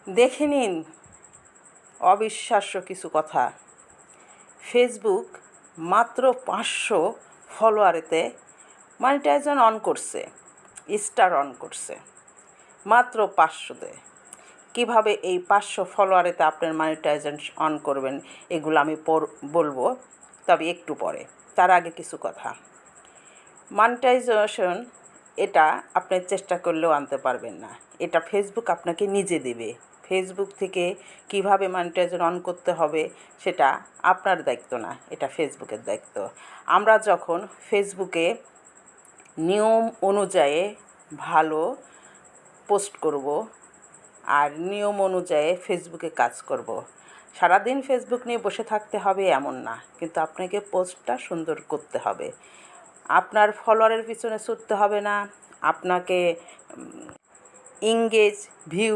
দেখে নিন অবিশ্বাস্য কিছু কথা। ফেসবুক মাত্র 500 ফলোয়ারেতে মনিটাইজেশন অন করছে, স্টার অন করছে মাত্র 500-তে। কীভাবে এই 500 ফলোয়ারেতে আপনার মনিটাইজেশন অন করবেন এগুলো আমি বলবো, তবে একটু পরে। তার আগে কিছু কথা। মনিটাইজেশন এটা আপনি চেষ্টা করলেও আনতে পারবেন না, এটা ফেসবুক আপনাকে নিজে দেবে। ফেসবুক থেকে কিভাবে মনিটাইজেশন অন করতে হবে সেটা আপনার দায়িত্ব না, এটা ফেসবুকের দায়িত্ব। আমরা যখন ফেসবুকে নিয়ম অনুযায়ী ভালো পোস্ট করব আর নিয়ম অনুযায়ী ফেসবুকে কাজ করব, সারাদিন ফেসবুক নিয়ে বসে থাকতে হবে এমন না, কিন্তু আপনাকে পোস্টটা সুন্দর করতে হবে। আপনার ফলোয়ারের পিছনে ছুটতে হবে না, আপনাকে এঙ্গেজ, ভিউ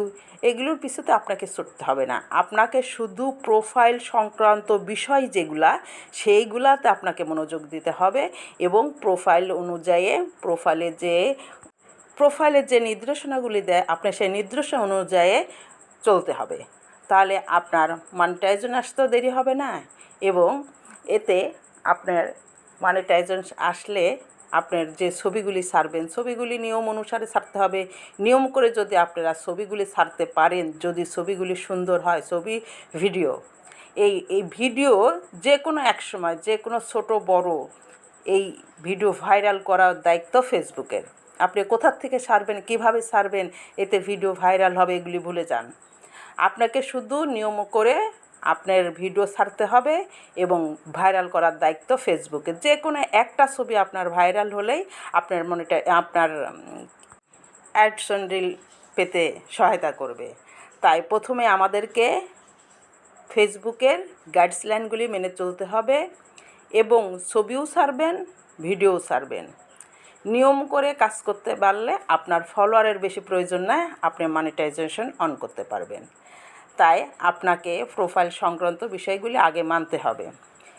এগুলোর পিছনে আপনাকে ছুটতে হবে না। আপনাকে শুধু প্রোফাইল সংক্রান্ত বিষয় যেগুলা সেইগুলাতে আপনাকে মনোযোগ দিতে হবে এবং প্রোফাইল অনুযায়ী প্রোফাইলের যে নির্দেশনাগুলি দেয় আপনি সেই নির্দেশনা অনুযায়ী চলতে হবে। তাহলে আপনার মনিটাইজেশন আসতেও দেরি হবে না এবং এতে আপনার মনিটাইজেশন আসলে আপনার যে ছবিগুলি ছাড়বেন ছবিগুলি নিয়ম অনুসারে ছাড়তে হবে। নিয়ম করে যদি আপনারা ছবিগুলি ছাড়তে পারেন, যদি ছবিগুলি সুন্দর হয়, ছবি ভিডিও এই ভিডিও যে কোনো এক সময় যে কোনো ছোট বড় এই ভিডিও ভাইরাল করার দায়িত্ব ফেসবুকের। আপনি কোথা থেকে ছাড়বেন, কিভাবে ছাড়বেন, এতে ভিডিও ভাইরাল হবে এগুলি ভুলে যান। আপনাকে শুধু নিয়ম করে আপনার ভিডিও ছাড়তে হবে এবং ভাইরাল করার দায়িত্ব ফেসবুকের। যে কোনো একটা ছবি আপনার ভাইরাল হলেই আপনার আপনার অ্যাডসন রিল পেতে সহায়তা করবে। তাই প্রথমে আমাদেরকে ফেসবুকের গাইডলাইনগুলি মেনে চলতে হবে এবং ছবিও ছাড়বেন, ভিডিও ছাড়বেন। নিয়ম করে কাজ করতে পারলে আপনার ফলোয়ারের বেশি প্রয়োজন নয়, আপনি মনিটাইজেশন অন করতে পারবেন। তাই আপনাকে প্রোফাইল সংক্রান্ত বিষয়গুলি আগে মানতে হবে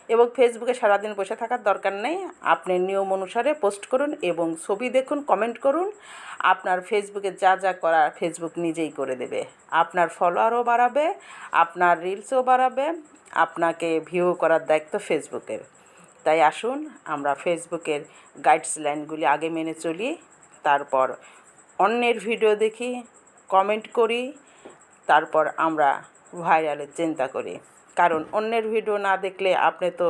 এবং ফেসবুকে সারাদিন বসে থাকার দরকার নেই। আপনি নিয়ম অনুসারে পোস্ট করুন এবং ছবি দেখুন, কমেন্ট করুন। আপনার ফেসবুকে যা যা করার ফেসবুক নিজেই করে দেবে। আপনার ফলোয়ারও বাড়াবে, আপনার রিলসও বাড়াবে, আপনাকে ভিউ করার দায়িত্ব ফেসবুকের। তাই আসুন আমরা ফেসবুকের গাইডলাইনগুলি আগে মেনে চলি, তারপর অন্যের ভিডিও দেখি, কমেন্ট করি, তারপর আমরা ভাইরালের চিন্তা করি। কারণ অন্যের ভিডিও না দেখলে আপনি তো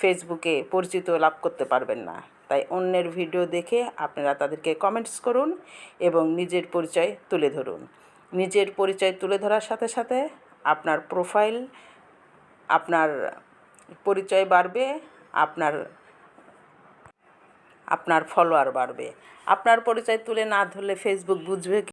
ফেসবুকে পরিচিত লাভ করতে পারবেন না। তাই অন্যের ভিডিও দেখে আপনারা তাদেরকে কমেন্টস করুন এবং নিজের পরিচয় তুলে ধরুন। নিজের পরিচয় তুলে ধরার সাথে সাথে আপনার প্রোফাইল, আপনার পরিচয় বাড়বে, আপনার ফলোয়ার বাড়বে। আপনার পরিচয় তুলে না ধরলে ফেসবুক বুঝবে